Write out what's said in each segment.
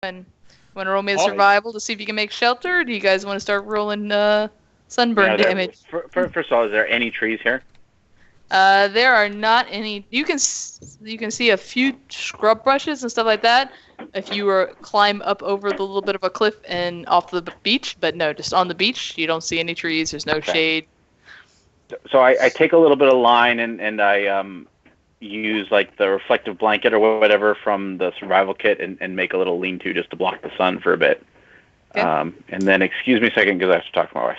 And want to roll me a All right. survival to see if you can make shelter? Or do you guys want to start rolling sunburn damage? First of all, is there any trees here? There are not any. You can see a few scrub brushes and stuff like that if you were climb up over the little bit of a cliff and off the beach. But no, just on the beach, you don't see any trees. There's no shade. So I take a little bit of line and I use like the reflective blanket or whatever from the survival kit and make a little lean-to just to block the sun for a bit. Okay. And then excuse me a second because I have to talk to my wife.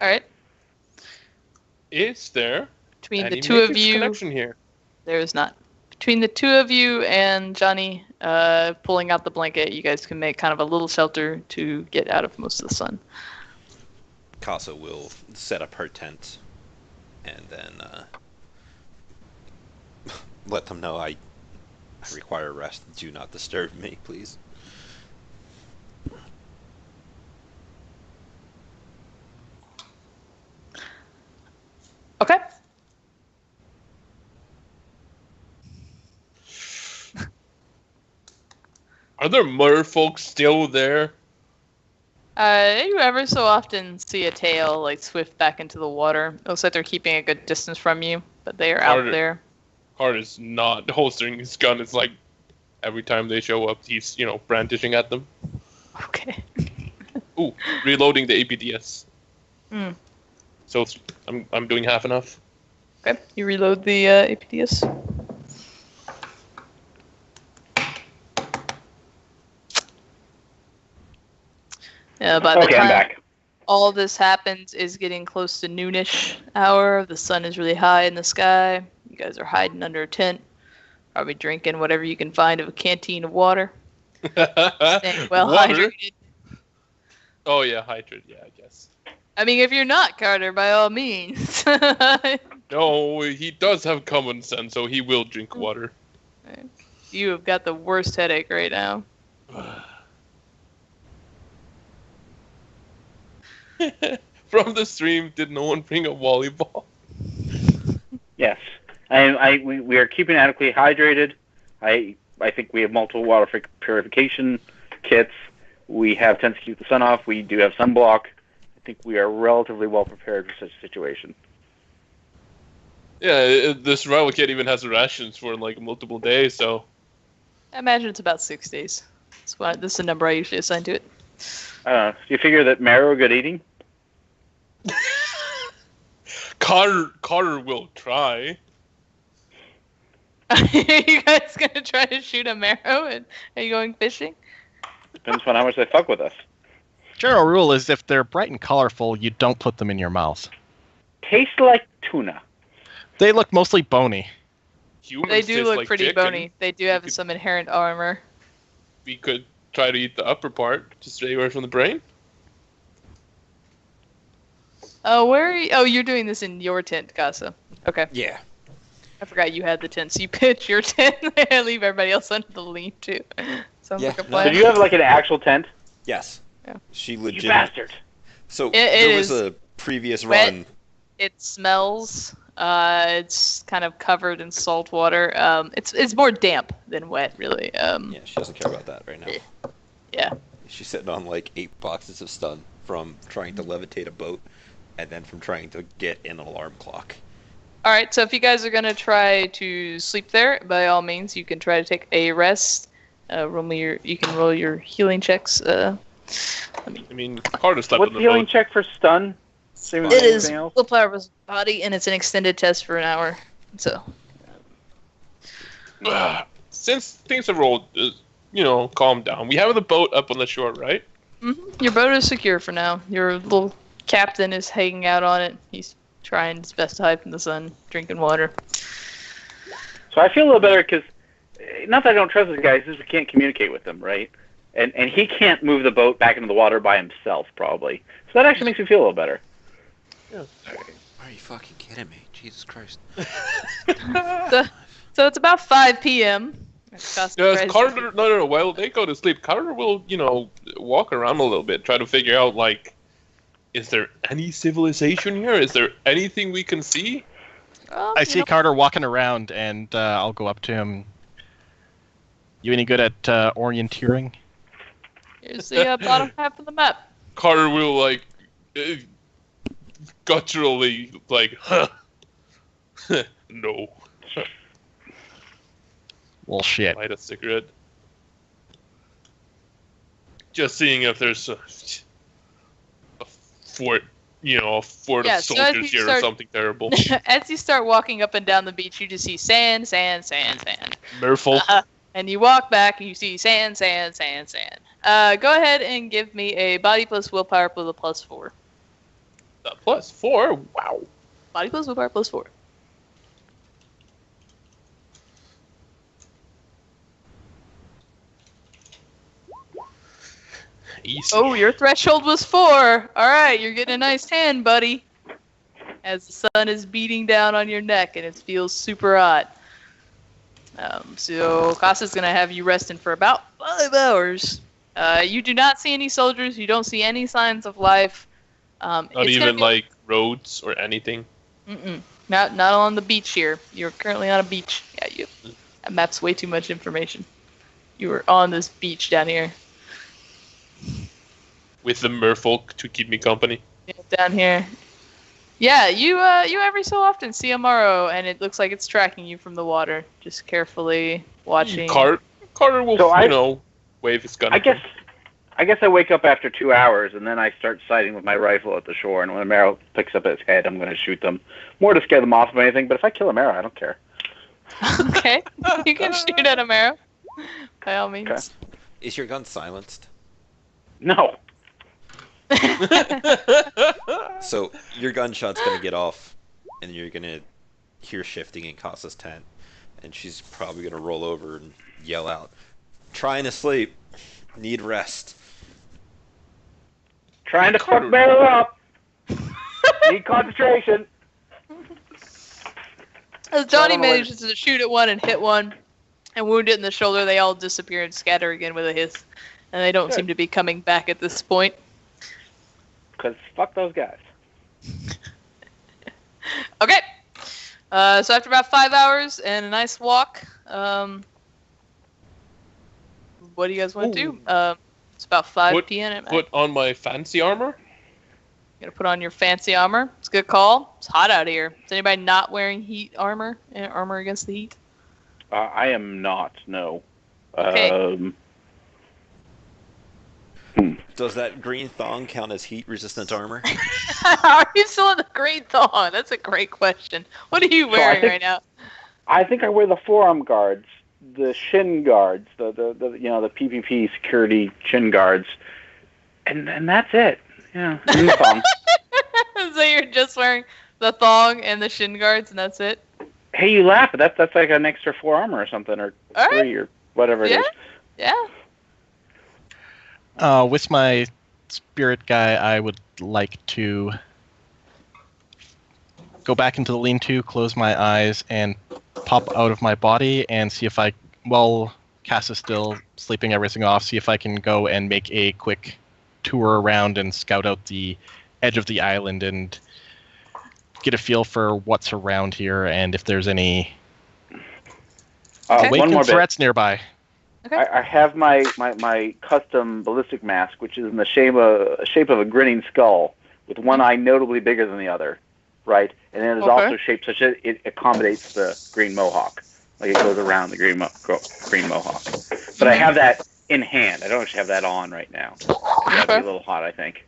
All right. Is there Between any the two of matrix you, connection here? there is not. Between the two of you and Johnny pulling out the blanket, you guys can make kind of a little shelter to get out of most of the sun. Kasa will set up her tent and then let them know I require rest. Do not disturb me, please. Okay. Are there merfolk still there? You ever so often see a tail like swift back into the water. It looks like they're keeping a good distance from you, but they are out there. Hard is not holstering his gun. It's like every time they show up, he's brandishing at them. Okay. Ooh, reloading the APDS. Hmm. So I'm doing half enough. Okay. You reload the APDS. By the Okay, I'm time back. all this happens is getting close to noonish hour. The sun is really high in the sky. You guys are hiding under a tent, probably drinking whatever you can find of a canteen of water. Staying well Water? hydrated. Oh yeah, hydrate. Yeah, I guess. I mean, if you're not, Carter, by all means. No, he does have common sense, so he will drink water. You have got the worst headache right now. From the stream, did no one bring a volleyball? Yes. We are keeping adequately hydrated. I think we have multiple water purification kits. We have tents to keep the sun off. We do have sunblock. I think we are relatively well prepared for such a situation. Yeah, the survival kit even has rations for like multiple days, so... I imagine it's about 6 days. This is the number I usually assign to it. Do you figure that marrow good eating? Carter will try. Are you guys gonna try to shoot a marrow? And are you going fishing? Depends on how much they fuck with us. General rule is if they're bright and colorful, you don't put them in your mouth. Taste like tuna. They look mostly bony. Humans They do taste look like pretty chicken. bony. They do have some inherent armor. We could try to eat the upper part to stay away from the brain. Oh, where are you? Oh, you're doing this in your tent, Kasa. Okay. Yeah. I forgot you had the tent, so you pitch your tent and leave everybody else under the lean-to. Sounds Yeah, like a no. plan. So do you have like an actual tent? Yes. Yeah. She You legit. bastard. So It there was is a previous wet. run. It smells. It's kind of covered in salt water. It's more damp than wet, really. Yeah, she doesn't care about that right now. Yeah. She's sitting on like 8 boxes of stun from trying to levitate a boat, and then from trying to get an alarm clock. All right. So if you guys are gonna try to sleep there, by all means, you can try to take a rest. You can roll your healing checks. I mean, Carter slept What's on the the healing boat. check for stun? Same as It is anything else? willpower of his body, and it's an extended test for an hour. So Since things have rolled, calm down. We have the boat up on the shore, right? your boat is secure for now. Your little captain is hanging out on it. He's trying his best to hide from the sun, drinking water. So I feel a little better because, not that I don't trust this guy, it's just we can't communicate with him, right? And he can't move the boat back into the water by himself, probably. So that actually makes me feel a little better. Yeah. Are you fucking kidding me? Jesus Christ. So it's about 5 p.m. Yes, Carter. No. While they go to sleep, Carter will, walk around a little bit, try to figure out, like, is there any civilization here? Is there anything we can see? I see Carter walking around, and I'll go up to him. You any good at orienteering? Here's the bottom half of the map. Carter will like gutturally like, huh? No. Well, shit. Light a cigarette. Just seeing if there's a fort, a fort Yeah, of so as soldiers you here start- or something terrible. As you start walking up and down the beach, you just see sand, sand, sand, sand. Merfolk. And you walk back and you see sand, sand, sand, sand. Go ahead and give me a body plus willpower with a +4. +4? Wow. Body plus willpower +4. Easy. Oh, your threshold was 4. All right, you're getting a nice tan, buddy. As the sun is beating down on your neck and it feels super hot. So Kasa's gonna have you resting for about 5 hours. You do not see any soldiers. You don't see any signs of life. Not even like roads or anything. Not on the beach here. You're currently on a beach. Yeah, that map's way too much information. You were on this beach down here. With the merfolk to keep me company. Yeah, down here. Yeah, you every so often see a Morrow, and it looks like it's tracking you from the water, just carefully watching. Carter will, wave his gun. I guess I wake up after 2 hours, and then I start sighting with my rifle at the shore. And when a Marrow picks up its head, I'm going to shoot them. More to scare them off than anything. But if I kill a Marrow, I don't care. Okay, you can shoot at a Marrow, by all means. Okay. Is your gun silenced? No. So your gunshot's gonna get off, and you're gonna hear shifting in Kasa's tent, and she's probably gonna roll over and yell out, "Trying to sleep, need rest." Trying to fuck Marrow up. Need concentration. As Johnny manages to shoot at one and hit one, and wound it in the shoulder, they all disappear and scatter again with a hiss, and they don't seem to be coming back at this point. Because fuck those guys. Okay. So after about 5 hours and a nice walk, what do you guys want to do? It's about 5 p.m. at night. Put on my fancy armor. You're gonna put on your fancy armor. It's a good call. It's hot out here. Is anybody not wearing heat armor? Armor against the heat? I am not. No. Okay. Does that green thong count as heat-resistant armor? Are you still in the green thong? That's a great question. What are you wearing right now? I think I wear the forearm guards, the shin guards, the PPP security shin guards, and that's it. Yeah, green thong. So you're just wearing the thong and the shin guards, and that's it? Hey, you laugh, but that's like an extra 4 armor or something, or all 3 right. or whatever it is. Yeah. With my spirit guy, I would like to go back into the lean-to, close my eyes, and pop out of my body and see if while Cass is still sleeping everything off, see if I can go and make a quick tour around and scout out the edge of the island and get a feel for what's around here and if there's any awakened threats nearby. Okay. I have my custom ballistic mask, which is in the shape of a grinning skull, with one eye notably bigger than the other, right? And then it's also shaped such that it accommodates the green mohawk, like it goes around the green mohawk. But I have that in hand. I don't actually have that on right now. That'd be a little hot, I think.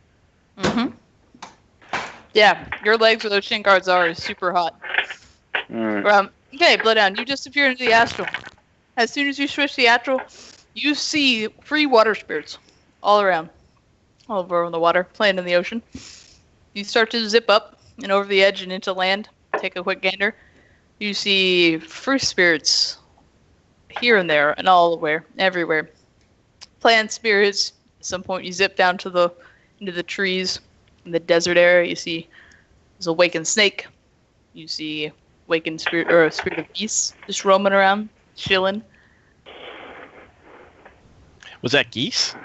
Yeah, your legs where those shin guards are is super hot. Okay, Bloodhound, you disappear into the astral. As soon as you switch the astral, you see 3 water spirits all around. All over in the water, playing in the ocean. You start to zip up and over the edge and into land. Take a quick gander. You see fruit spirits here and there and everywhere. Plant spirits. At some point you zip down to into the trees in the desert area. You see there's a awakened snake. You see awakened spirit or a spirit of geese just roaming around. Chilling. Was that geese?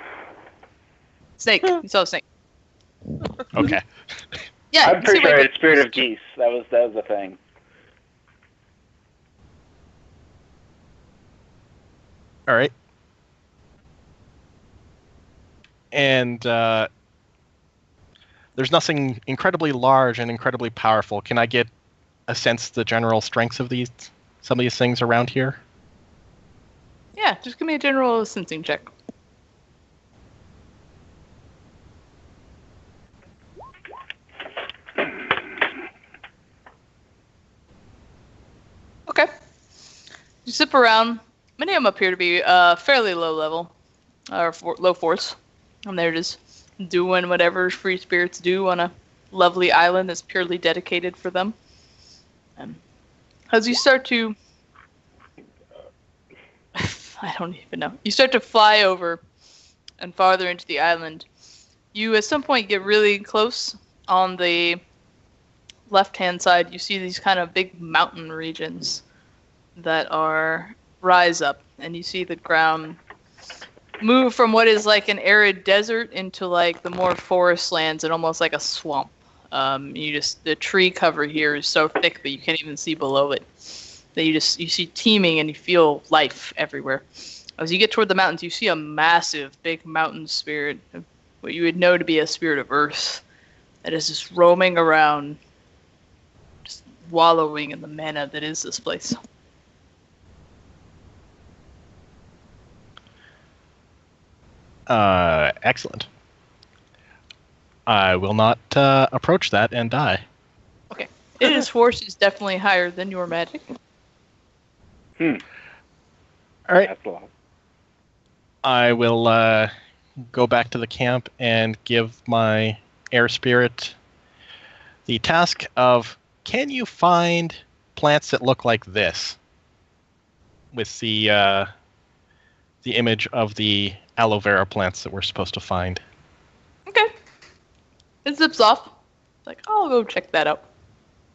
Snake. You saw a snake. Okay. Yeah. I'm pretty sure it's spirit of geese. That was the thing. All right. and there's nothing incredibly large and incredibly powerful. Can I get a sense of the general strengths of some of these things around here? Yeah, just give me a general sensing check. Okay. You zip around. Many of them appear to be fairly low level, or low force. And they're just doing whatever free spirits do on a lovely island that's purely dedicated for them. As you start to... I don't even know. You start to fly over and farther into the island. You at some point get really close. On the left-hand side, you see these kind of big mountain regions that rise up, and you see the ground move from what is like an arid desert into like the more forest lands and almost like a swamp. The tree cover here is so thick that you can't even see below it. That you see teeming and you feel life everywhere. As you get toward the mountains, you see a massive, big mountain spirit, what you would know to be a spirit of earth, that is just roaming around, just wallowing in the mana that is this place. Excellent. I will not approach that and die. Okay. Its force is definitely higher than your magic. All right. That's a lot. I will go back to the camp and give my air spirit the task of, can you find plants that look like this? With the image of the aloe vera plants that we're supposed to find. Okay. It zips off. It's like, I'll go check that out.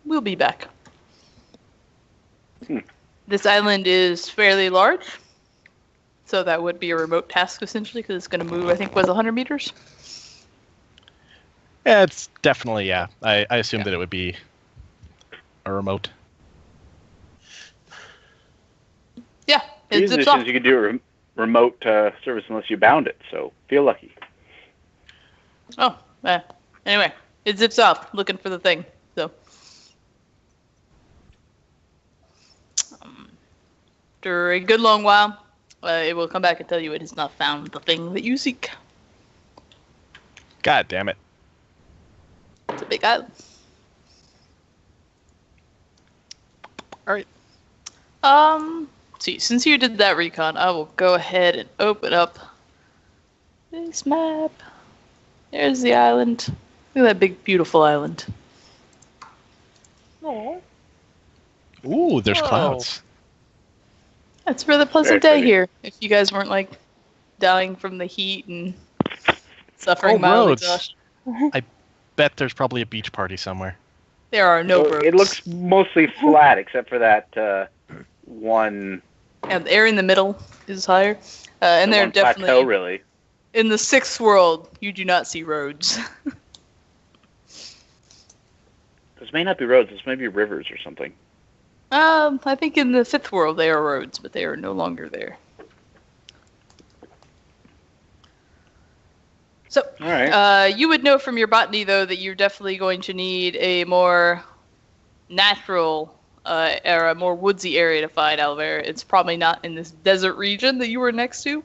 We'll be back. This island is fairly large, so that would be a remote task essentially, because it's going to move, I think, 100 meters? Yeah, it's definitely, yeah. I assumed that it would be a remote. Yeah, it These zips editions off. you could do a remote service unless you bound it, so feel lucky. Oh, anyway, it zips off looking for the thing. So, after a good long while, it will come back and tell you it has not found the thing that you seek. God damn it. It's a big island. Alright. See, since you did that recon, I will go ahead and open up this map. There's the island. Look at that big, beautiful island. Oh. Ooh, there's Whoa. clouds. It's a really pleasant Very day pretty. here. If you guys weren't like dying from the heat and suffering Oh, mild roads. exhaustion. I bet there's probably a beach party somewhere. There are no So roads. it looks mostly flat except for that one. And the air in the middle is higher. And the they're one plateau, definitely really. in the 6th world. You do not see roads. Those may not be roads. Those may be rivers or something. I think in the 5th world they are roads, but they are no longer there. So, All right. you would know from your botany, though, that you're definitely going to need a more natural or a more woodsy area to find aloe vera. It's probably not in this desert region that you were next to.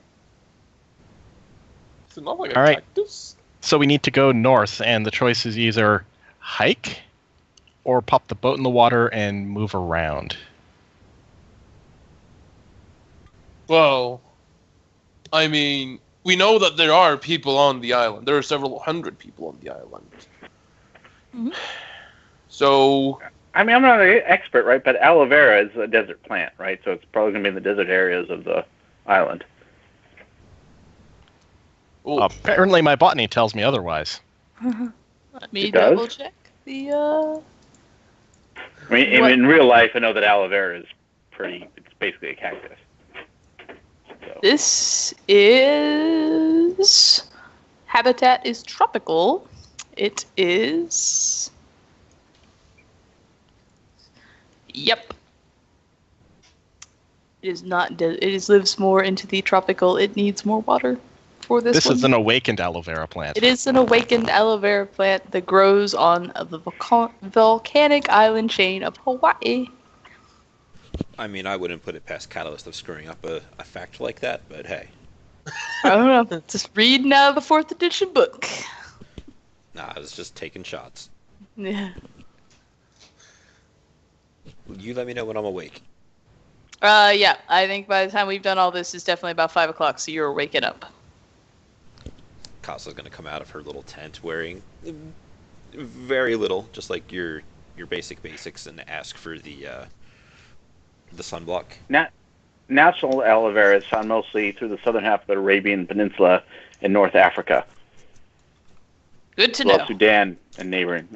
Is it not like a All right. cactus? So we need to go north, and the choice is either hike or pop the boat in the water and move around. Well, I mean, we know that there are people on the island. There are several hundred people on the island. Mm-hmm. So, I mean, I'm not an expert, right? But aloe vera is a desert plant, right? So it's probably going to be in the desert areas of the island. oh, Apparently my botany tells me otherwise. Let me It does? double check the. I mean, What? in real life, I know that aloe vera is it's basically a cactus. So. This is habitat is tropical. It is. Yep. It is not. It lives more into the tropical. It needs more water for this one. This is an awakened aloe vera plant. It is an awakened aloe vera plant that grows on the volcanic island chain of Hawaii. I mean, I wouldn't put it past Catalyst of screwing up a fact like that, but hey. I don't know. Just reading out of the 4th edition book. Nah, I was just taking shots. Yeah. You let me know when I'm awake. Yeah. I think by the time we've done all this, it's definitely about 5 o'clock, so you're waking up. Kasa's gonna come out of her little tent wearing very little, just like your basics, and ask for the sunblock. Natural aloe vera is found mostly through the southern half of the Arabian Peninsula in North Africa. Good to know. Sudan and neighboring.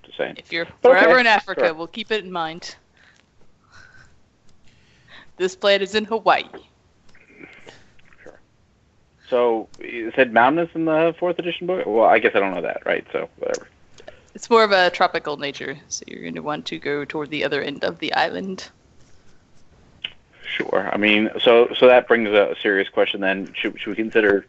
Just saying. If you're forever in Africa, sure. We'll keep it in mind. This plant is in Hawaii. Sure. So, you said mountainous in the 4th edition book? Well, I guess I don't know that, right? So, whatever. It's more of a tropical nature, so you're going to want to go toward the other end of the island. Sure. I mean, so that brings a serious question then. Should we consider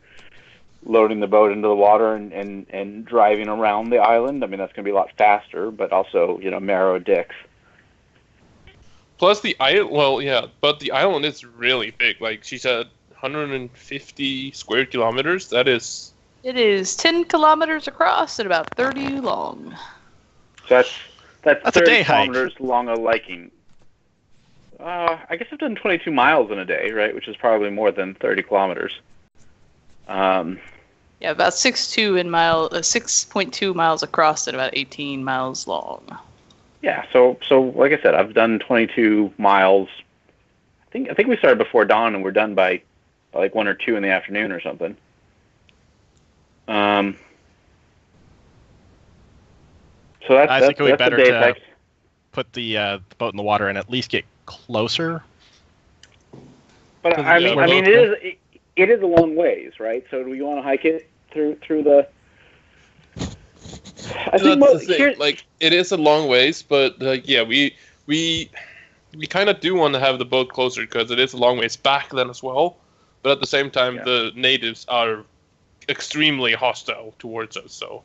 loading the boat into the water and driving around the island? I mean, that's going to be a lot faster, but also, narrow dicks. Plus the island, well, yeah, but the island is really big. Like she said, 150 square kilometers. That is... It is 10 kilometers across and about 30 long. So that's 30 a day kilometers long a liking. I guess I've done 22 miles in a day, right? Which is probably more than 30 kilometers. Yeah, about 6.2 miles across and about 18 miles long. Yeah, so like I said, I've done 22 miles. I think we started before dawn and we're done by like 1 or 2 in the afternoon or something. So I think it would be that's better the day to effect. put the boat in the water and at least get closer. But I mean, it is a long ways, right? So do we want to hike it through the? I think That's the thing. Like, it is a long ways, but yeah, we kind of do want to have the boat closer because it is a long ways back then as well. But at the same time, the natives are extremely hostile towards us, so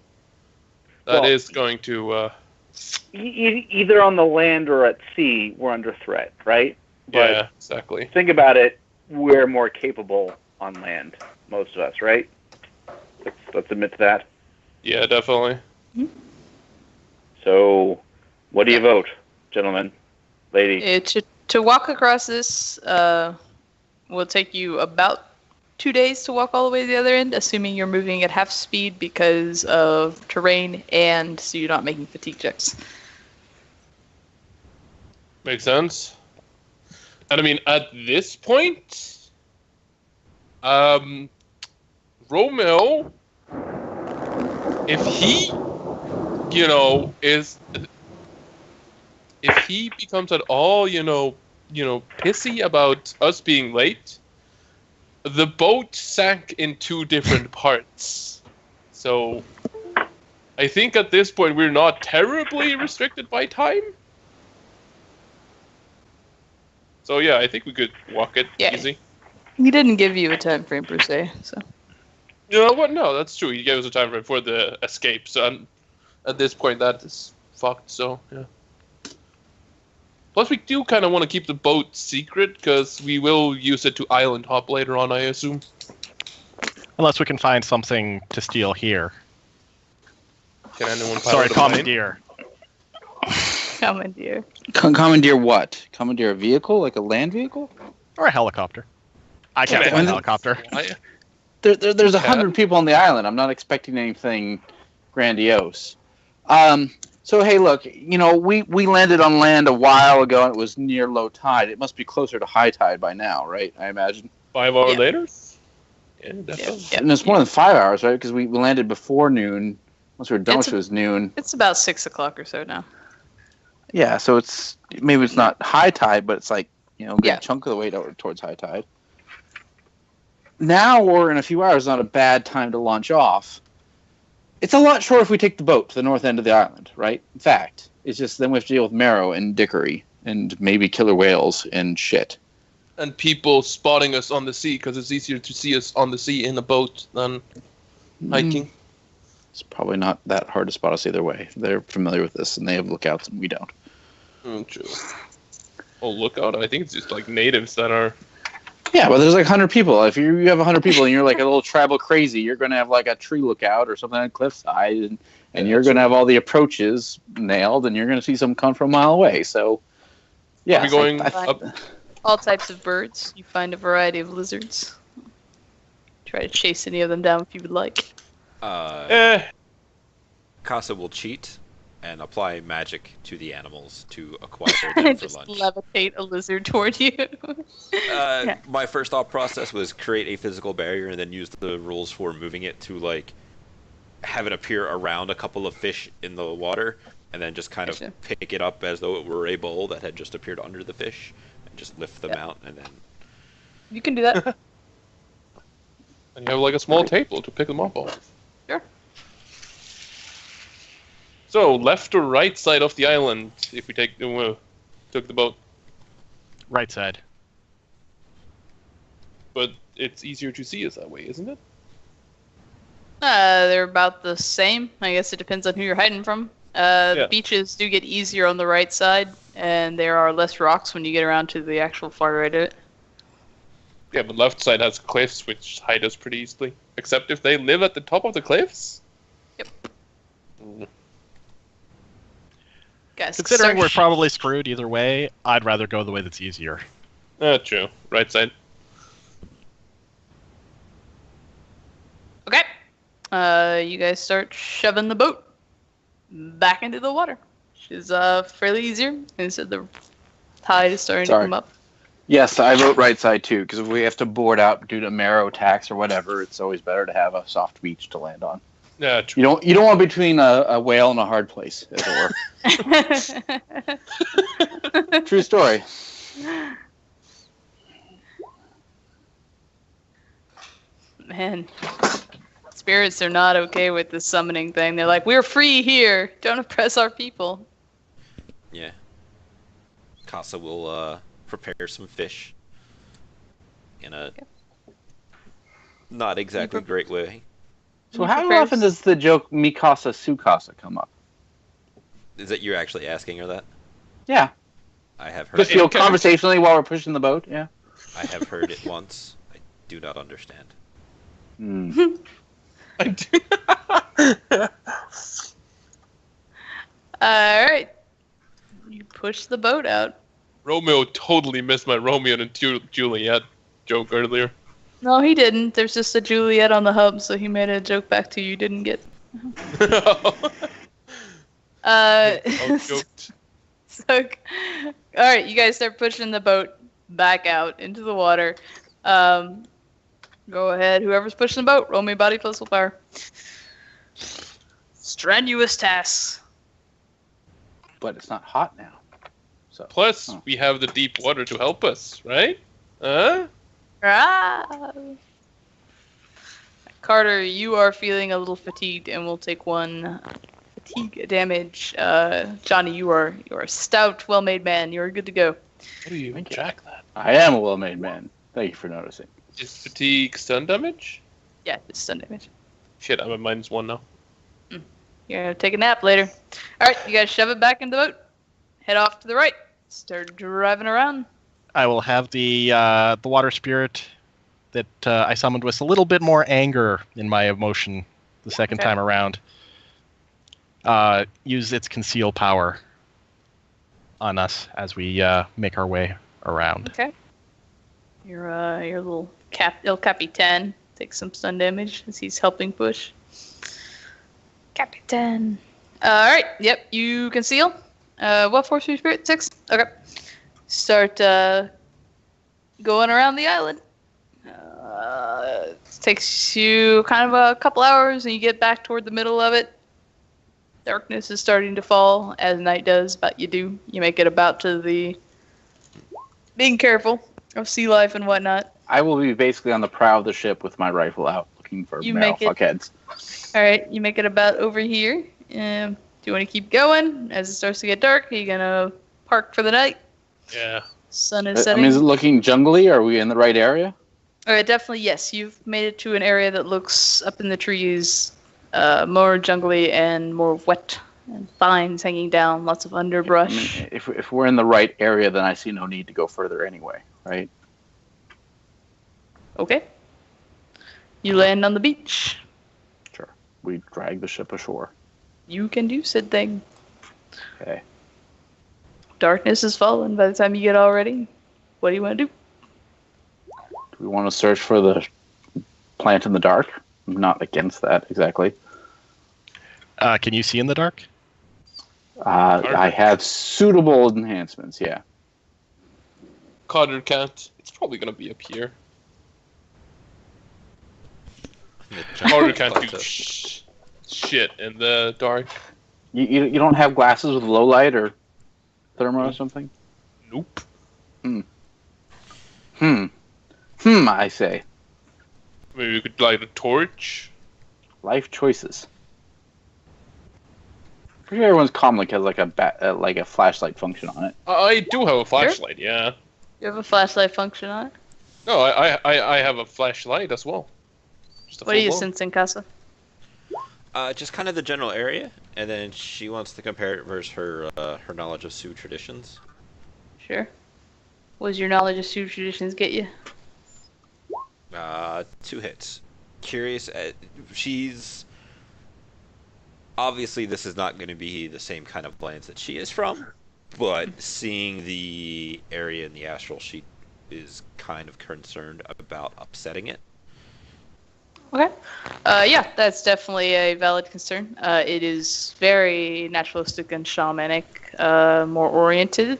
that is going to. Either on the land or at sea, we're under threat, right? But yeah, exactly. Think about it. We're more capable on land, most of us, right? Let's admit to that. Yeah, definitely. So, what do you vote, gentlemen, lady? To walk across this will take you about 2 days to walk all the way to the other end, assuming you're moving at half speed because of terrain and so you're not making fatigue checks. Makes sense. And I mean, at this point, Romeo, if he, if he becomes at all, pissy about us being late, the boat sank in 2 different parts. So, I think at this point we're not terribly restricted by time. So yeah, I think we could walk it easy. He didn't give you a time frame per se, so. You know what? No, that's true. He gave us a time frame for the escape. So at this point, that is fucked. So yeah. Plus, we do kind of want to keep the boat secret because we will use it to island hop later on, I assume. Unless we can find something to steal here. Can anyone? Sorry, commandeer. Commandeer. Commandeer what? Commandeer a vehicle, like a land vehicle? Or a helicopter. I can't fly a helicopter. There's 100 people on the island. I'm not expecting anything grandiose. So, hey, look, we landed on land a while ago, and it was near low tide. It must be closer to high tide by now, right? I imagine. 5 hours later? Yeah, definitely. Yeah. And it's more than 5 hours, right? Because we landed before noon. Once we were done, it was noon. It's about 6 o'clock or so now. Yeah, so maybe it's not high tide, but it's like, a good chunk of the way towards high tide. Now or in a few hours is not a bad time to launch off. It's a lot shorter if we take the boat to the north end of the island, right? In fact, it's just then we have to deal with marrow and dickery and maybe killer whales and shit. and people spotting us on the sea, because it's easier to see us on the sea in a boat than hiking. It's probably not that hard to spot us either way. They're familiar with this, and they have lookouts, and we don't. True. Oh, lookout! I think it's just like natives that are. Yeah, but there's like 100 people. If you have 100 people and you're like a little tribal crazy, you're going to have like a tree lookout or something on cliffside, and you're going to have all the approaches nailed, and you're going to see some come from a mile away. So, yeah. Are we going up? All types of birds. You find a variety of lizards. Try to chase any of them down if you would like. Kasa will cheat and apply magic to the animals to acquire them for Just lunch. levitate a lizard toward you. My first thought process was create a physical barrier and then use the rules for moving it to like have it appear around a couple of fish in the water, and then just kind of pick it up as though it were a bowl that had just appeared under the fish, and just lift them out, and then. You can do that. And you have like a small table to pick them up on. Sure. So, left or right side of the island, if we took the boat. Right side. But it's easier to see us that way, isn't it? They're about the same. I guess it depends on who you're hiding from. The beaches do get easier on the right side, and there are less rocks when you get around to the actual far right of it. Yeah, but left side has cliffs, which hide us pretty easily. Except if they live at the top of the cliffs? Yep. Guys, Considering we're probably screwed either way, I'd rather go the way that's easier. True. Right side. Okay. You guys start shoving the boat back into the water, which is fairly easier. Instead, the tide is starting to come up. Yes, I vote right side too, because if we have to board out due to marrow attacks or whatever, it's always better to have a soft beach to land on. Yeah, true. You don't want between a whale and a hard place, as it were. True story. Man, spirits are not okay with this summoning thing. They're like, we're free here. Don't oppress our people. Yeah. Kasa will prepare some fish in a not exactly great way. So how often does the joke Mikasa Sukasa come up? Is that you're actually asking her that? Yeah. I have heard Just it. conversationally while we're pushing the boat, yeah. I have heard it once. I do not understand. I do. Alright. You push the boat out. Romeo totally missed my Romeo and Juliet joke earlier. No, he didn't. There's just a Juliet on the hub, so he made a joke back to you didn't get. Joked. So, alright, you guys start pushing the boat back out into the water. Go ahead, whoever's pushing the boat, roll me body plus willpower. Strenuous tasks. But it's not hot now. So. Plus, we have the deep water to help us, right? Huh? Carter, you are feeling a little fatigued and will take 1 fatigue damage. Johnny, you are a stout, well-made man. You are good to go. How do you jack that? I am a well-made man. Thank you for noticing. Is fatigue stun damage? Yeah, it's stun damage. Shit, I'm at -1 now. You're gonna take a nap later. Alright, you guys shove it back into the boat. Head off to the right. Start driving around. I will have the water spirit that I summoned with a little bit more anger in my emotion the second time around. Use its conceal power on us as we make our way around. Okay. Your little El Capitan takes some stun damage as he's helping push. Capitan. Alright, yep, you conceal. What force your spirit? 6? Okay. Start going around the island. It takes you kind of a couple hours and you get back toward the middle of it. Darkness is starting to fall as night does, but you make it about to the... Being careful of sea life and whatnot. I will be basically on the prow of the ship with my rifle out looking for marrow fuckheads. Alright, you make it about over here. Do you want to keep going as it starts to get dark? Are you going to park for the night? Yeah, Sun is I setting. mean, is it looking jungly? Are we in the right area? Definitely, yes. You've made it to an area that looks up in the trees, more jungly and more wet, and vines hanging down, lots of I underbrush. mean, if we're in the right area, then I see no need to go further anyway, right? Okay. You land on the beach. Sure. We drag the ship ashore. You can do said thing. Okay. Darkness has fallen by the time you get all ready. What do you want to do? Do we want to search for the plant in the dark? I'm not against that exactly. Can you see in the dark? I have suitable enhancements, yeah. Carter can't. It's probably gonna be up here. Carter can't do shit in the dark. You don't have glasses with low light or thermo or something? Nope. I say. Maybe we could light a torch. Life choices. Pretty sure everyone's comlink has like a flashlight function on it. I do have a flashlight, yeah. You have a flashlight function on it? No, I have a flashlight as well. Just a What are you full blown. sensing, Kasa? Just kind of the general area, and then she wants to compare it versus her knowledge of Sioux traditions. Sure. What does your knowledge of Sioux traditions get you? 2 hits. Curious, she's obviously this is not going to be the same kind of lands that she is from, but seeing the area in the astral, she is kind of concerned about upsetting it. Okay. Yeah, that's definitely a valid concern. It is very naturalistic and shamanic, more oriented.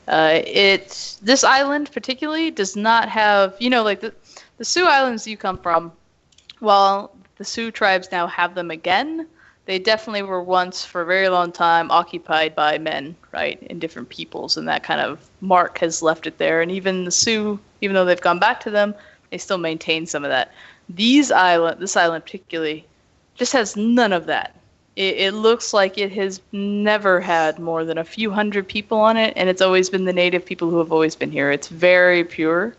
This island particularly does not have, like the Sioux Islands you come from, while the Sioux tribes now have them again, they definitely were once for a very long time occupied by men, right, in different peoples, and that kind of mark has left it there. And even the Sioux, even though they've gone back to them, they still maintain some of that. This island particularly, just has none of that. It looks like it has never had more than a few hundred people on it, and it's always been the native people who have always been here. It's very pure.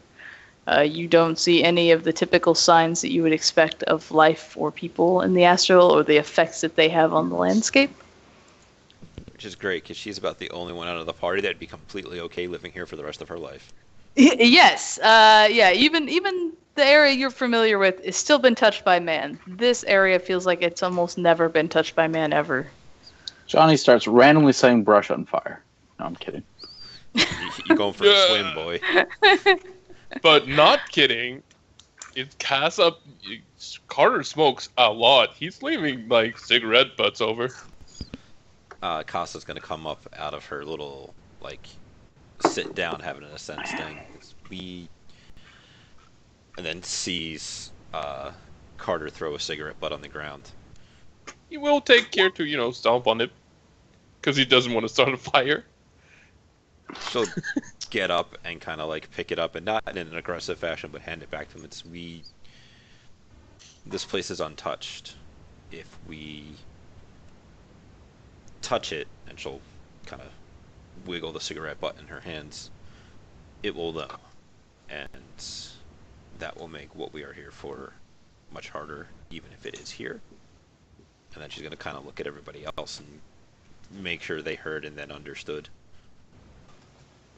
You don't see any of the typical signs that you would expect of life or people in the astral, or the effects that they have on the landscape. Which is great, because she's about the only one out of the party that'd be completely okay living here for the rest of her life. Yes. Yeah. Even the area you're familiar with is still been touched by man. This area feels like it's almost never been touched by man ever. Johnny starts randomly setting brush on fire. No, I'm kidding. You're going for a swim, boy. But not kidding. It's Kasa. Carter smokes a lot. He's leaving like cigarette butts over. Kasa's gonna come up out of her little sit down, having an ascent thing. And then sees Carter throw a cigarette butt on the ground. He will take care to stomp on it, because he doesn't want to start a fire. She'll get up and kind of pick it up, and not in an aggressive fashion, but hand it back to him. This place is untouched. If we touch it, and she'll kind of wiggle the cigarette butt in her hands, it will know, and that will make what we are here for much harder, even if it is here. And then she's going to kind of look at everybody else and make sure they heard and then understood.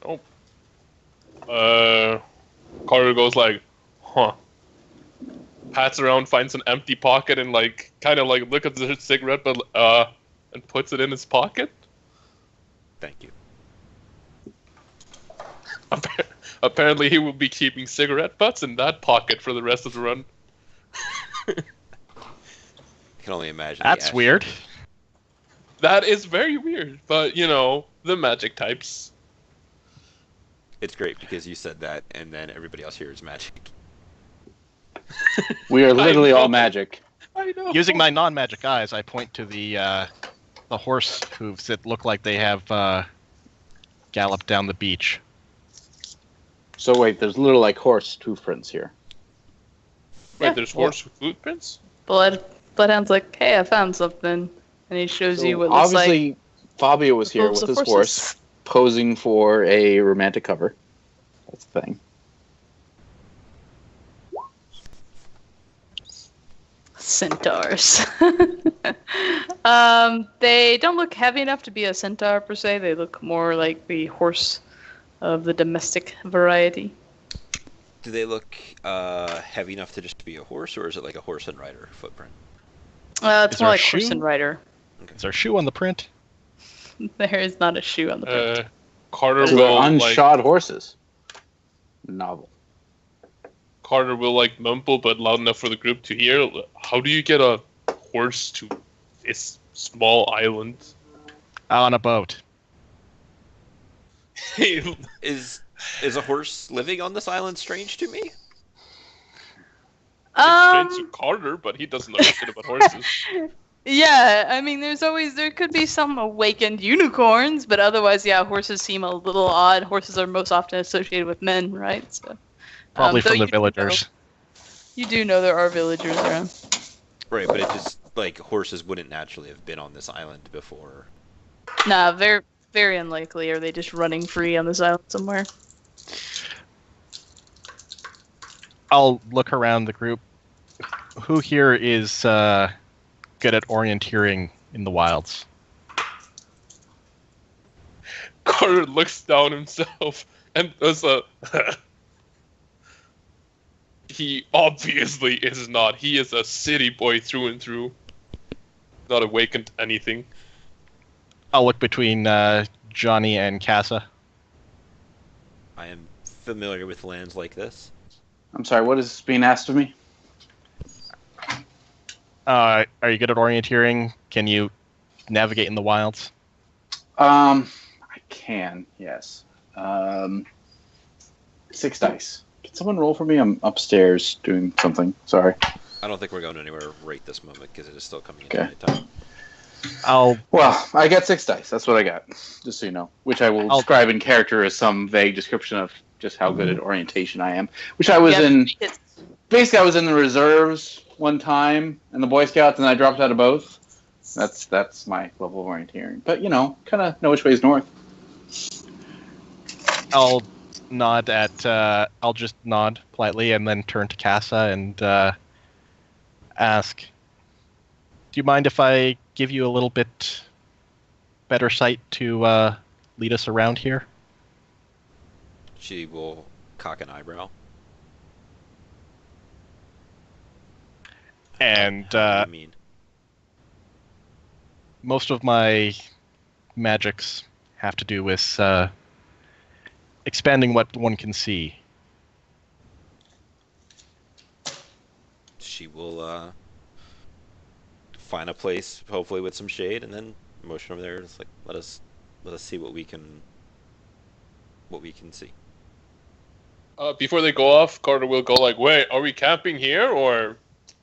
Oh. Carter goes huh. Pats around, finds an empty pocket, and look at the cigarette, but and puts it in his pocket. Thank you. Apparently, he will be keeping cigarette butts in that pocket for the rest of the run. I can only imagine. That's weird. That is very weird, but the magic types. It's great because you said that, and then everybody else here is magic. We are literally all magic. I know. Using my non-magic eyes, I point to the horse hooves that look like they have galloped down the beach. So wait, there's little horse footprints here. Wait, there's horse footprints? Bloodhound's like, hey, I found something, and he shows you what looks like. Obviously, Fabio was here hooves with of his horses. horse, posing for a romantic cover. That's the thing. Centaurs. They don't look heavy enough to be a centaur per se. They look more like the horse of the domestic variety. Do they look heavy enough to just be a horse, or is it like a horse and rider footprint? It's Is more there a like horse shoe? and rider. Is there a shoe on the print? There is not a shoe on the print. Carter So they're will unshod horses. Novel. Carter will mumble, but loud enough for the group to hear. How do you get a horse to this small island? On a boat. Is a horse living on this island strange to me? It's strange to Carter, but he doesn't know shit about horses. Yeah, I mean, there could be some awakened unicorns, but otherwise, yeah, horses seem a little odd. Horses are most often associated with men, right? So, Probably though from the you do villagers. You do know there are villagers around. Right, but it just like horses wouldn't naturally have been on this island before. Nah, very, very unlikely. Are they just running free on this island somewhere? I'll look around the group. Who here is good at orienteering in the wilds? Carter looks down himself and does a... He obviously is not. He is a city boy through and through. Not awakened to anything. I'll look between Johnny and Kasa. I am familiar with lands like this. I'm sorry, what is being asked of me? Are you good at orienteering? Can you navigate in the wilds? I can, yes. 6 dice. Can someone roll for me? I'm upstairs doing something. Sorry. I don't think we're going anywhere right this moment because it is still coming into Okay. nighttime. Well, I got 6 dice. That's what I got, just so you know. Which I will describe in character as some vague description of just how good at orientation I am. Which I was in... Basically, I was in the reserves one time, and the Boy Scouts, and I dropped out of both. That's my level of orienteering. But, you know, kind of know which way is north. I'll just nod politely and then turn to Kasa and ask, do you mind if I give you a little bit better sight to lead us around here? She will cock an eyebrow. And What do you mean? most of my magics have to do with expanding what one can see. She will find a place, hopefully with some shade, and then motion over there. It's like let us see what we can see. Before they go off, Carter will go wait, are we camping here, or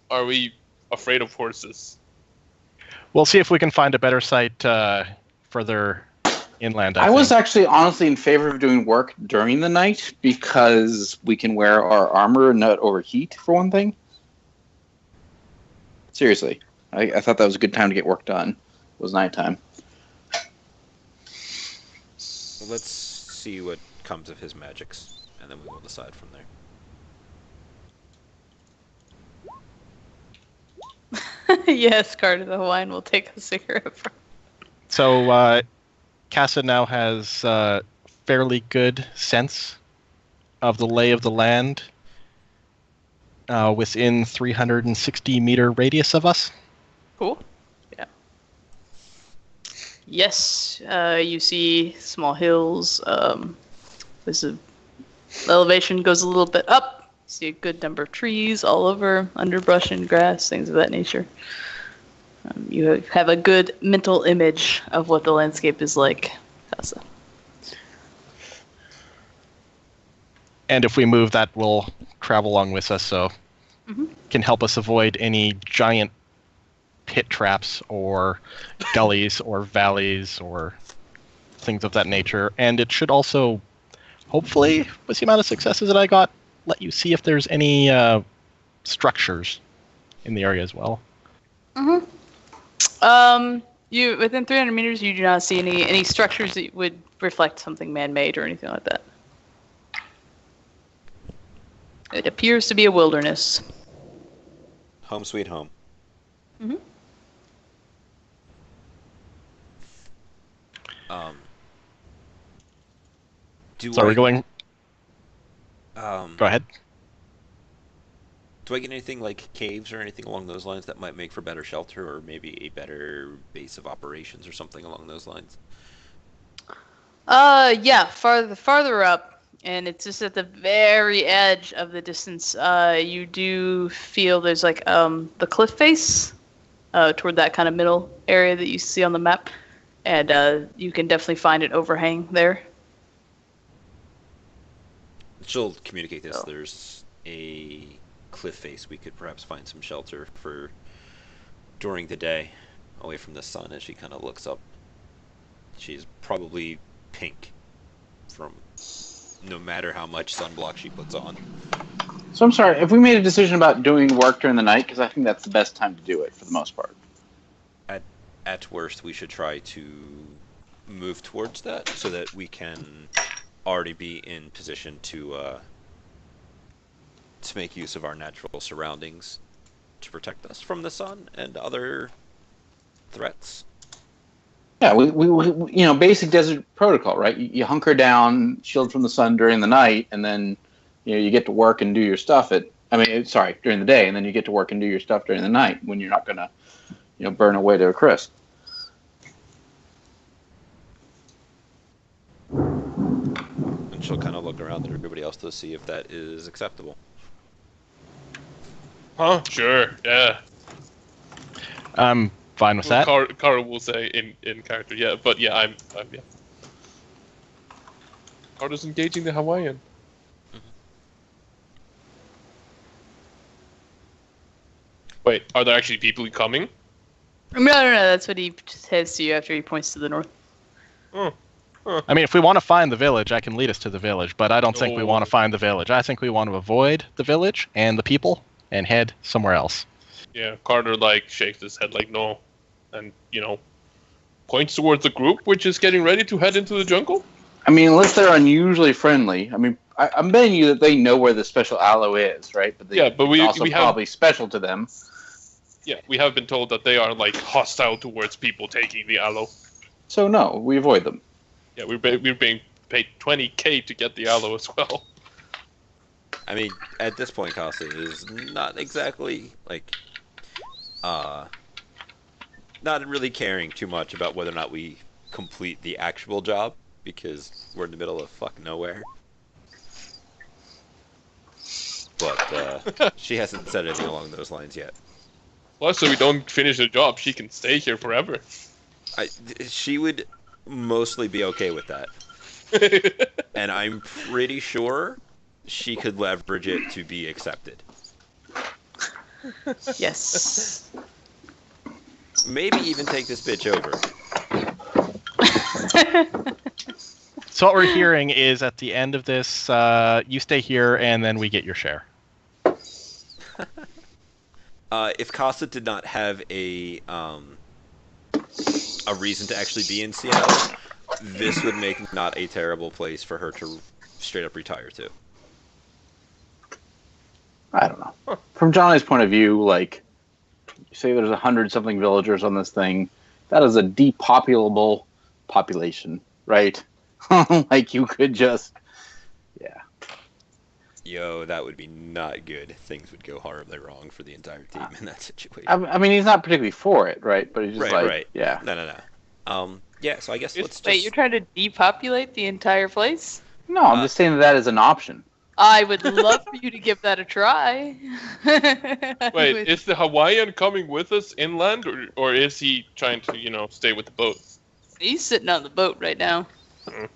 are we afraid of horses? We'll see if we can find a better site further inland. I was actually honestly in favor of doing work during the night because we can wear our armor and not overheat, for one thing. Seriously. I thought that was a good time to get work done. It was nighttime. Well, let's see what comes of his magics, and then we will decide from there. Yes, Carter the Hawaiian will take a cigarette from. So, Kasa now has fairly good sense of the lay of the land within 360-meter radius of us. Cool. Yeah. Yes, you see small hills. There's a elevation goes a little bit up. See a good number of trees all over, underbrush and grass, things of that nature. You have a good mental image of what the landscape is like. Kasa. And if we move, that will travel along with us, so Mhm. can help us avoid any giant pit traps or gullies or valleys or things of that nature. And it should also, hopefully, with the amount of successes that I got, let you see if there's any structures in the area as well. Mm-hmm. You within 300 meters, you do not see any structures that would reflect something man-made or anything like that. It appears to be a wilderness. Home sweet home. Hmm. So are we going? Go ahead. Do I get anything like caves or anything along those lines that might make for better shelter, or maybe a better base of operations or something along those lines? Yeah, farther up, and it's just at the very edge of the distance. You do feel there's like the cliff face, toward that kind of middle area that you see on the map, and you can definitely find an overhang there. She'll communicate this. So. There's a cliff face. We could perhaps find some shelter for during the day, away from the sun as she kind of looks up. She's probably pink from no matter how much sunblock she puts on. So I'm sorry, if we made a decision about doing work during the night, because I think that's the best time to do it for the most part. At worst, we should try to move towards that so that we can already be in position to make use of our natural surroundings to protect us from the sun and other threats. Yeah, we basic desert protocol, right? You hunker down, shield from the sun during the night, and then you get to work and do your stuff during the day, and then you get to work and do your stuff during the night when you're not gonna burn away to a crisp. And she'll kind of look around at everybody else to see if that is acceptable. Huh? Sure. Yeah. I'm fine with that. Cara will say in character. Yeah, but yeah, I'm yeah. Cara's engaging the Hawaiian. Wait, are there actually people coming? No, that's what he says to you after he points to the north. Oh. I mean, if we want to find the village, I can lead us to the village, but I don't think we want to find the village. I think we want to avoid the village and the people and head somewhere else. Yeah, Carter shakes his head no, and points towards the group, which is getting ready to head into the jungle. I mean, unless they're unusually friendly. I mean, I'm betting you that they know where the special aloe is, right? But we also probably special to them. Yeah, we have been told that they are hostile towards people taking the aloe. So no, we avoid them. Yeah, we're being paid $20,000 to get the aloe as well. I mean, at this point, Kasa is not exactly not really caring too much about whether or not we complete the actual job because we're in the middle of fuck nowhere. But she hasn't said anything along those lines yet. Plus, so we don't finish the job, she can stay here forever. She would mostly be okay with that. And I'm pretty sure she could leverage it to be accepted. Yes. Maybe even take this bitch over. So what we're hearing is at the end of this, you stay here and then we get your share. If Kasa did not have a reason to actually be in Seattle, this would make not a terrible place for her to straight up retire to. I don't know. Huh. From Johnny's point of view, say there's 100-something villagers on this thing, that is a depopulable population, right? You could just, yeah. Yo, that would be not good. Things would go horribly wrong for the entire team in that situation. I mean, he's not particularly for it, right? But he's just right. Yeah. No. Yeah, so I guess Wait, you're trying to depopulate the entire place? No, I'm just saying that is an option. I would love for you to give that a try. Wait, is the Hawaiian coming with us inland, or is he trying to, stay with the boat? He's sitting on the boat right now. Let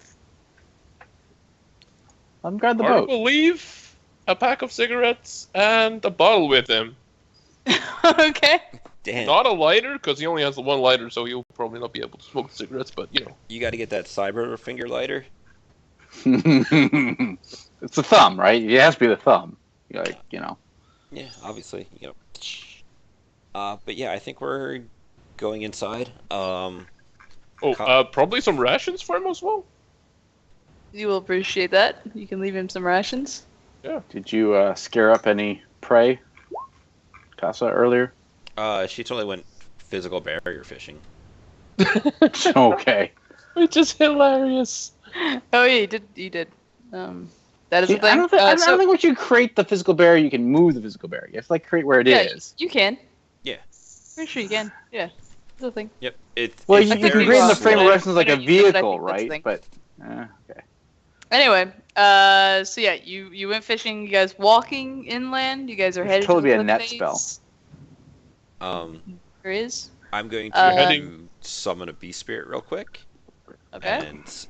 him guard the Or boat. will leave a pack of cigarettes and a bottle with him. Okay. Damn. Not a lighter, because he only has the one lighter, so he'll probably not be able to smoke cigarettes, but, You got to get that cyber finger lighter. It's the thumb, right? It has to be the thumb. Yeah, obviously. But yeah, I think we're going inside. Probably some rations for him as well? You will appreciate that. You can leave him some rations. Did you scare up any prey, Kasa, earlier? She totally went physical barrier fishing. Okay. Which is hilarious. Oh yeah, you did. That is See, the thing. I don't think once you create the physical barrier, you can move the physical barrier. You have to like create where it is. You can. Yeah. Pretty sure you can. Yeah. That's the thing. Yep. Well, it's you can very create in the slow. frame of reference like a I think that's vehicle, the right? thing. But okay. Anyway, so yeah, you went fishing. You guys walking inland. You guys are There's headed totally to be the a cliff net spell. face. Um, There is. I'm going Uh, to summon a beast spirit real quick. Okay. And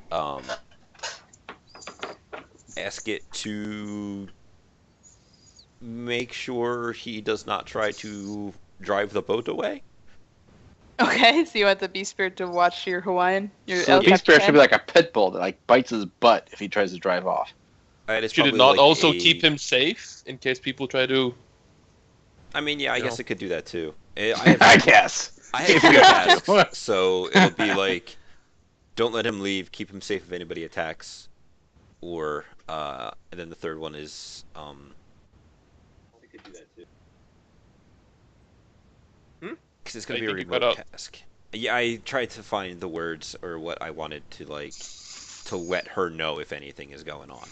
ask it to make sure he does not try to drive the boat away. Okay, so you want the beast spirit to watch your Hawaiian? Your So El the beast bear Capitan? should be like a pit bull that like bites his butt if he tries to drive off. It's Should it probably not like also a- keep him safe in case people try to? I mean, yeah, I guess No. it could do that too. I I guess. have If three you have to. tasks, so it'll be like, don't let him leave, keep him safe if anybody attacks, or and then the third one is it could do that too. Because it's gonna I be a think you cut remote out. task. Yeah, I tried to find the words or what I wanted to like to let her know if anything is going on.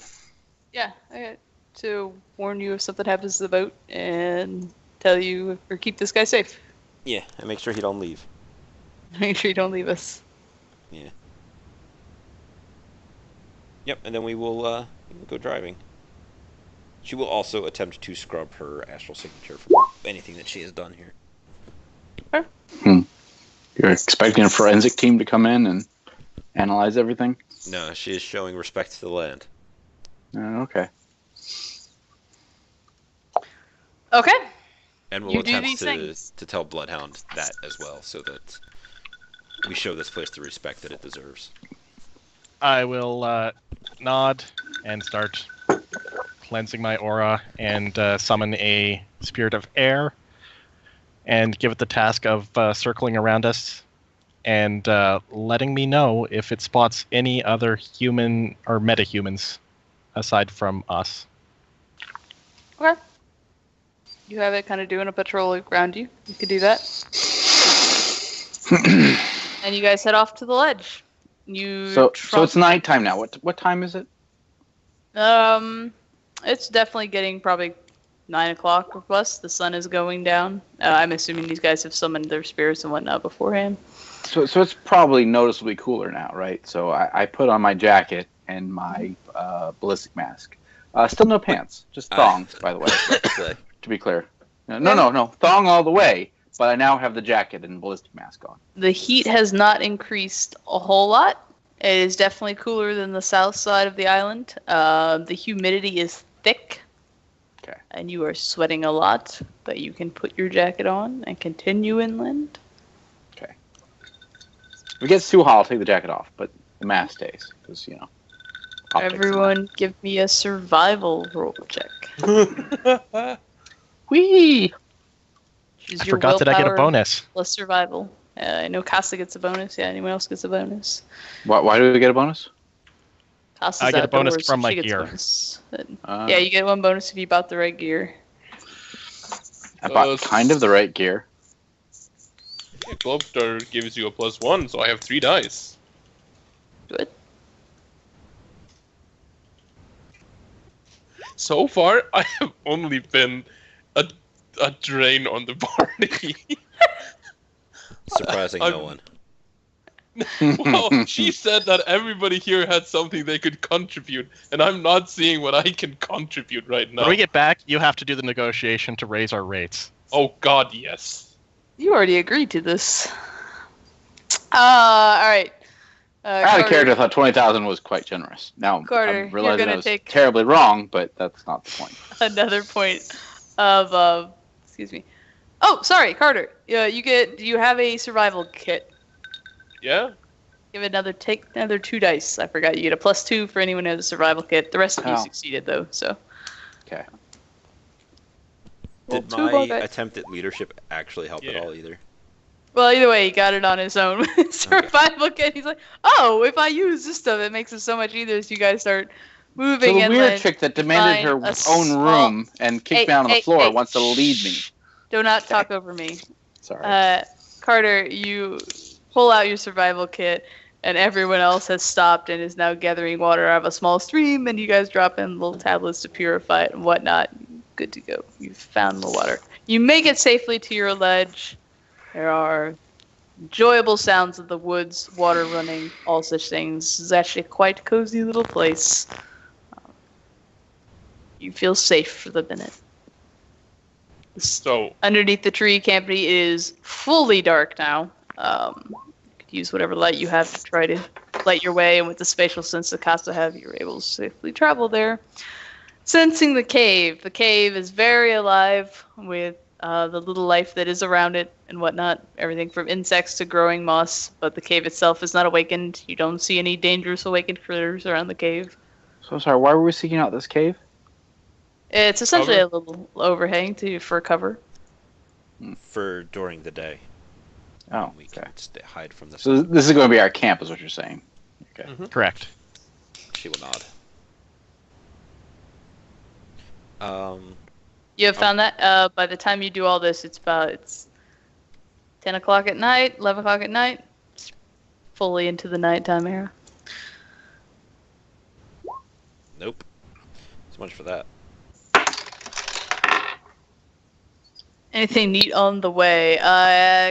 Yeah, okay. To warn you if something happens to the boat and tell you or keep this guy safe. Yeah, and make sure he don't leave. Make sure you don't leave us. Yep, and then we will go driving. She will also attempt to scrub her astral signature for anything that she has done here. You're expecting a forensic team to come in and analyze everything? No, she is showing respect to the land. Okay. Okay. And we'll You do attempt these things. to tell Bloodhound that as well, so that we show this place the respect that it deserves. I will nod and start cleansing my aura and summon a spirit of air and give it the task of circling around us and letting me know if it spots any other human or metahumans aside from us. Okay. You have it kind of doing a patrol around you. You could do that. And you guys head off to the ledge. So it's nighttime now. What time is it? It's definitely getting probably 9 o'clock or plus. The sun is going down. I'm assuming these guys have summoned their spirits and whatnot beforehand. So it's probably noticeably cooler now, right? So I put on my jacket and my ballistic mask. Still no pants, just thongs, by the way. To be clear. No. Thong all the way. But I now have the jacket and ballistic mask on. The heat has not increased a whole lot. It is definitely cooler than the south side of the island. The humidity is thick. Okay. And you are sweating a lot, but you can put your jacket on and continue inland. Okay. If it gets too hot, I'll take the jacket off, but the mask stays, because, you know. optics and Everyone give me a survival roll check. that. Whee! Choose I your forgot that I get a willpower bonus. plus survival. I know Kasa gets a bonus. Yeah, anyone else gets a bonus? Why do we get a bonus? Kasa's I get a bonus outdoors, from so my she gets a gear. bonus. Yeah, you get one bonus if you bought the right gear. I bought kind of the right gear. Yeah, Globestar gives you a +1, so I have 3 dice. Good. So far, I have only been a drain on the party. Surprising no one. Well, she said that everybody here had something they could contribute, and I'm not seeing what I can contribute right now. When we get back, you have to do the negotiation to raise our rates. Oh God, yes. You already agreed to this. All right. Out of character, I thought 20,000 was quite generous. Now Carter, I'm realizing you're gonna I was take- terribly wrong, but that's not the point. Another point of excuse me. Oh, sorry, Carter. Do you have a survival kit? Yeah. Take another 2 dice. I forgot you get a +2 for anyone who has a survival kit. The rest of you Oh. succeeded though, so. Okay. Well, Did 2 my more dice. attempt at leadership actually help at Yeah. all either? Well, either way, he got it on his own survival kit. He's like, oh, if I use this stuff, it makes it so much easier as you guys start moving So the inland. weird chick that demanded her find a own small- room and kicked me out on the floor wants to lead me. Do not talk over me. Sorry. Carter, you pull out your survival kit, and everyone else has stopped and is now gathering water out of a small stream, and you guys drop in little tablets to purify it and whatnot. Good to go. You've found the water. You make it safely to your ledge. There are enjoyable sounds of the woods, water running, all such things. This is actually a quite cozy little place. You feel safe for the minute. So, Underneath the tree canopy is fully dark now. You could use whatever light you have to try to light your way, and with the spatial sense that Kasa have, you're able to safely travel there. Sensing the cave. The cave is very alive with the little life that is around it and whatnot. Everything from insects to growing moss, but the cave itself is not awakened. You don't see any dangerous awakened critters around the cave. So sorry, why were we seeking out this cave? It's essentially a little overhang for cover. For during the day. Oh, We okay. can hide from the So sun. this is going to be our camp, is what you're saying. Okay. Correct. She will nod. You have found that? By the time you do all this, it's 10 o'clock at night, 11 o'clock at night. It's fully into the nighttime era. Nope. So much for that. Anything neat on the way?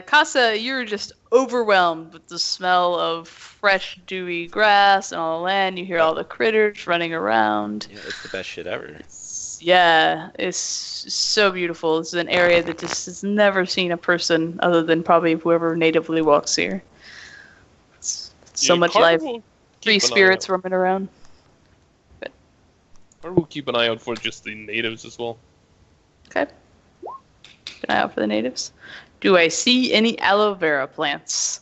Kasa, you're just overwhelmed with the smell of fresh, dewy grass and all the land. You hear all the critters running around. Yeah, it's the best shit ever. Yeah, it's so beautiful. It's an area that just has never seen a person other than probably whoever natively walks here. It's so much Carter life. will keep Free an eye spirits out. roaming around. Carter will keep an eye out for just the natives as well. Okay. Keep an eye out for the natives. Do I see any aloe vera plants?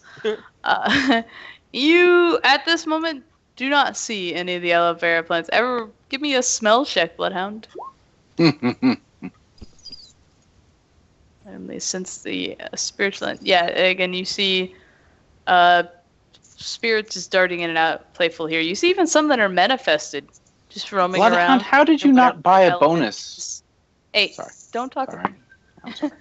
You, at this moment, do not see any of the aloe vera plants. Give me a smell check, Bloodhound. And they sense the spiritual. Yeah, again, you see spirits just darting in and out, playful here. You see even some that are manifested, just roaming Bloodhound, around. how did you not buy a bonus? Hey, Sorry. don't talk Sorry. about I'm sorry.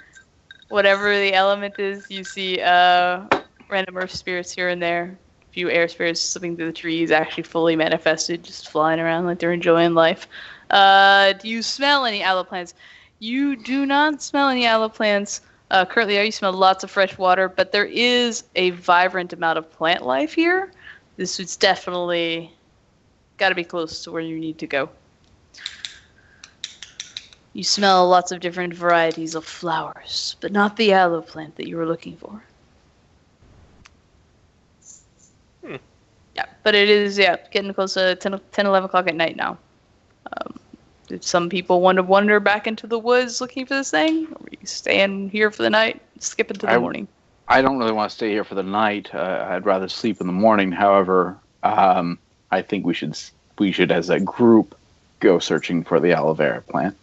whatever the element is. You see random earth spirits here and there. A few air spirits slipping through the trees, actually fully manifested, just flying around like they're enjoying life. Do you smell any aloe plants? You do not smell any aloe plants. Currently, you smell lots of fresh water, but there is a vibrant amount of plant life here. This is definitely got to be close to where you need to go. You smell lots of different varieties of flowers, but not the aloe plant that you were looking for. Yeah, but it is, getting close to 10, 11 o'clock at night now. If some people want to wander back into the woods looking for this thing, or you staying here for the night, skip into the morning. I don't really want to stay here for the night. I'd rather sleep in the morning. However, I think we should, as a group, go searching for the aloe vera plant.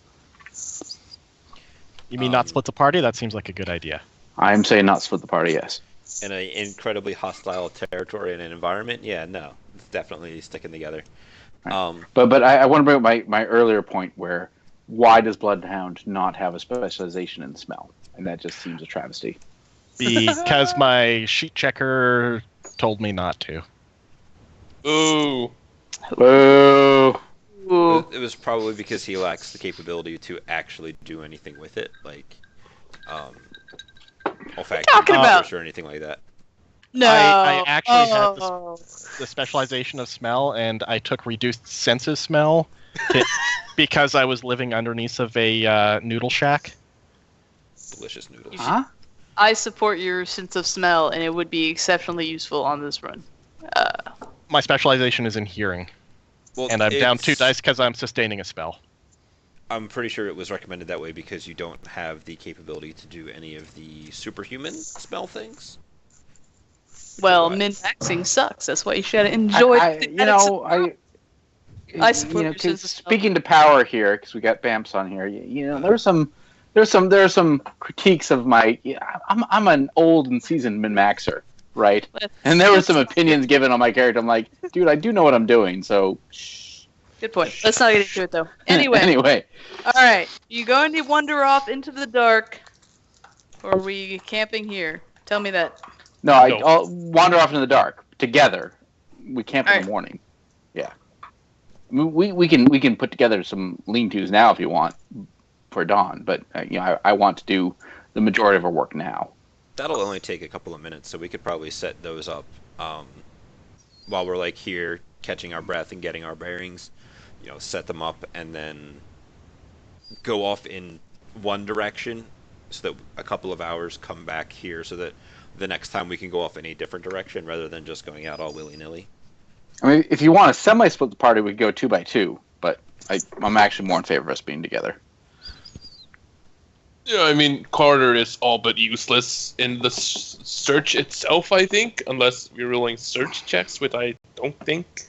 You mean not split the party? That seems like a good idea. I'm saying not split the party, yes. In an incredibly hostile territory and an environment, yeah, no, it's definitely sticking together. But I want to bring up my earlier point where why does Bloodhound not have a specialization in smell? And that just seems a travesty. Because my sheet checker told me not to. Ooh. Boo! Ooh. It was probably because he lacks the capability to actually do anything with it, like olfactory Talking about? powers or anything like that. No. I actually had Oh. the specialization of smell, and I took reduced senses smell because I was living underneath of a noodle shack. Delicious noodles. Huh? I support your sense of smell, and it would be exceptionally useful on this run. My specialization is in hearing, Well, and I'm down 2 it's- dice because I'm sustaining a spell. I'm pretty sure it was recommended that way because you don't have the capability to do any of the superhuman spell things. Well, Right. min-maxing sucks. That's why you should enjoy I support your sense of smell. speaking to power here, because we got Bamce on here. There's some critiques of my. I'm an old and seasoned min-maxer, right? And there were some opinions given on my character. I'm like, dude, I do know what I'm doing. So, Good point. Let's not get into it though. Anyway. All right. You going to wander off into the dark, or are we camping here? Tell me that. No, I'll wander off into the dark together. We camp in the morning. Yeah. We can put together some lean-tos now if you want for dawn, but I want to do the majority of our work now. That'll only take a couple of minutes, so we could probably set those up while we're like here catching our breath and getting our bearings. Set them up and then go off in one direction so that a couple of hours come back here so that the next time we can go off in a different direction rather than just going out all willy-nilly. I mean, if you want to semi-split the party, we could go 2 by 2, but I'm actually more in favor of us being together. Yeah, I mean, Carter is all but useless in the search itself, I think, unless we're rolling search checks, which I don't think.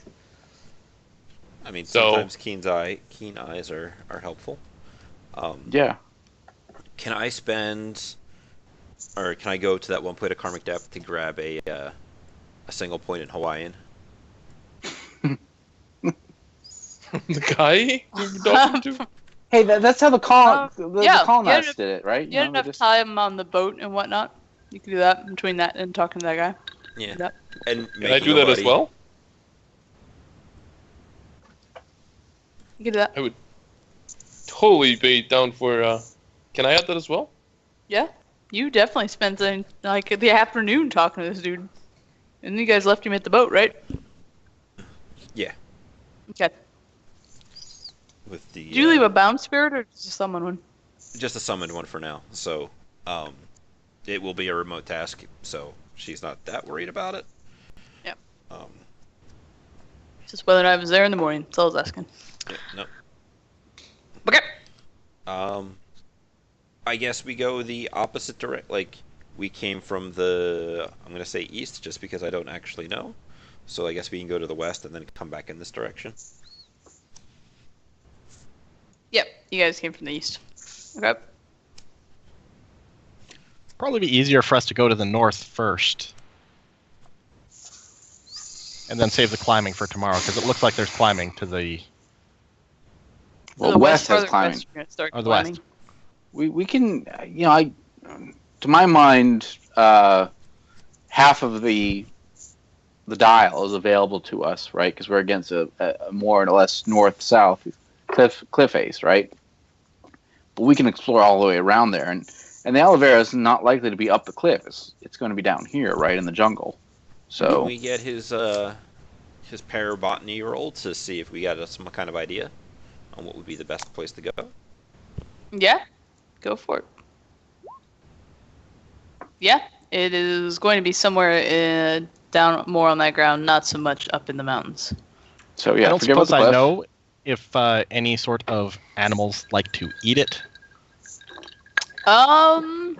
I mean, sometimes keen eyes are helpful. Yeah. Can I go to that one point of karmic depth to grab a single point in Hawaiian? The guy you're talking to? Hey, that's how the colonists did it, right? You had enough time on the boat and whatnot. You could do that between that and talking to that guy. Yeah. And can I do that as well? You can do that. I would totally be down for. Can I add that as well? Yeah. You definitely spent the afternoon talking to this dude. And you guys left him at the boat, right? Yeah. Okay. Did you leave a bound spirit or just a summoned one? Just a summoned one for now. So, it will be a remote task, so she's not that worried about it. Yeah. Just whether or not I was there in the morning. That's all I was asking. Yeah, no. Okay. I guess we go the opposite direction. Like, we came from I'm going to say east, just because I don't actually know. So I guess we can go to the west and then come back in this direction. Yep, you guys came from the east. Okay. Probably be easier for us to go to the north first. And then save the climbing for tomorrow, because it looks like there's climbing to the... Well, the west has climbing. Or the west. We can, to my mind, half of the dial is available to us, right? Because we're against a more or less north-south cliff face, right? But we can explore all the way around there, and the aloe vera is not likely to be up the cliff. It's going to be down here, right in the jungle. So can we get his parabotany roll to see if we got some kind of idea on what would be the best place to go? Yeah, go for it. Yeah, it is going to be somewhere down more on that ground, not so much up in the mountains. So yeah, I don't suppose I know if any sort of animals like to eat it. No.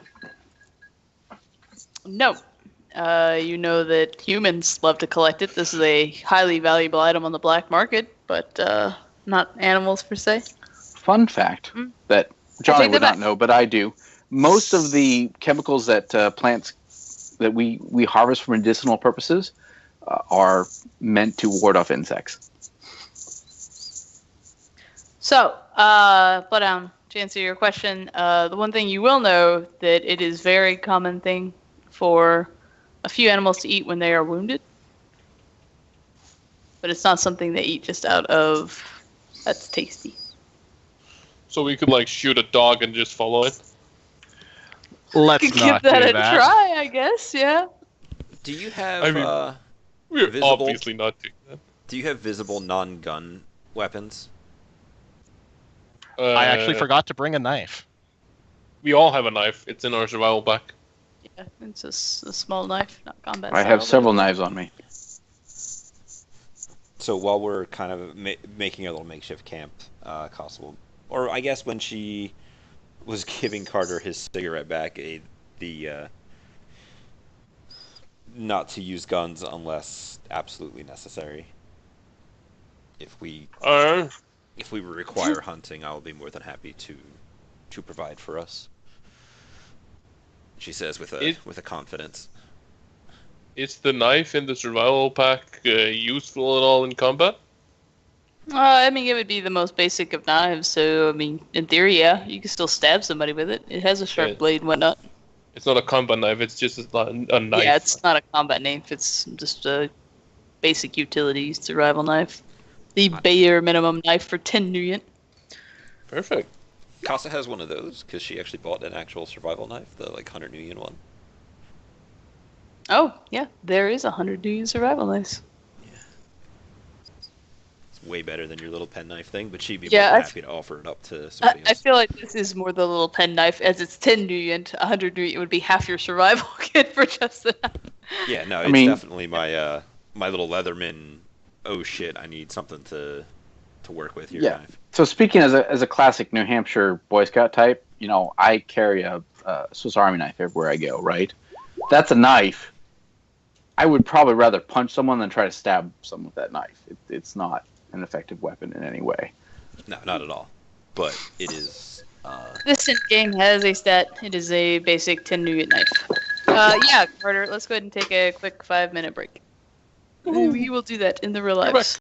You know that humans love to collect it. This is a highly valuable item on the black market, but not animals per se. Fun fact that Johnny would not know, but I do. Most of the chemicals that plants that we harvest for medicinal purposes are meant to ward off insects. So, Bloodhound, to answer your question, the one thing you will know that it is very common thing for a few animals to eat when they are wounded. But it's not something they eat just out of, that's tasty. So we could shoot a dog and just follow it? Let's not give that do a that. try, I guess, yeah. Do you have we're visible, obviously not doing that. Do you have visible non-gun weapons? I actually forgot to bring a knife. We all have a knife. It's in our survival pack. Yeah, it's a small knife, not combat I have several knives on me. So while we're kind of making a little makeshift camp, Cosable, or I guess when she was giving Carter his cigarette back, the not to use guns unless absolutely necessary. If we require hunting, I will be more than happy to provide for us. She says with a confidence. Is the knife in the survival pack useful at all in combat? I mean, it would be the most basic of knives. So, I mean, in theory, yeah, you can still stab somebody with it. It has a sharp Yeah. blade and whatnot. It's not a combat knife. It's just a knife. Yeah, it's not a combat knife. It's just a basic utility survival knife. The bare minimum knife for 10 nuyen. Perfect. Kasa has one of those because she actually bought an actual survival knife, the like 100 nuyen one. Oh, yeah, there is 100 nuyen survival knives. It's way better than your little pen knife thing, but she'd be Yeah, more than I- happy to offer it up to somebody I else. feel like this is more the little pen knife, as it's 10 nuyen. 100 nuyen would be half your survival kit for just that. Yeah, no, I it's mean- definitely my my little Leatherman. Oh shit! I need something to work with here. Yeah. Knife. So speaking as a classic New Hampshire Boy Scout type, I carry a Swiss Army knife everywhere I go. Right, that's a knife. I would probably rather punch someone than try to stab someone with that knife. It's not an effective weapon in any way. No, not at all. But it is. This game has a stat. It is a basic 10 nuyen knife. Yeah, Carter, let's go ahead and take a quick 5-minute break. We will do that in the real lives.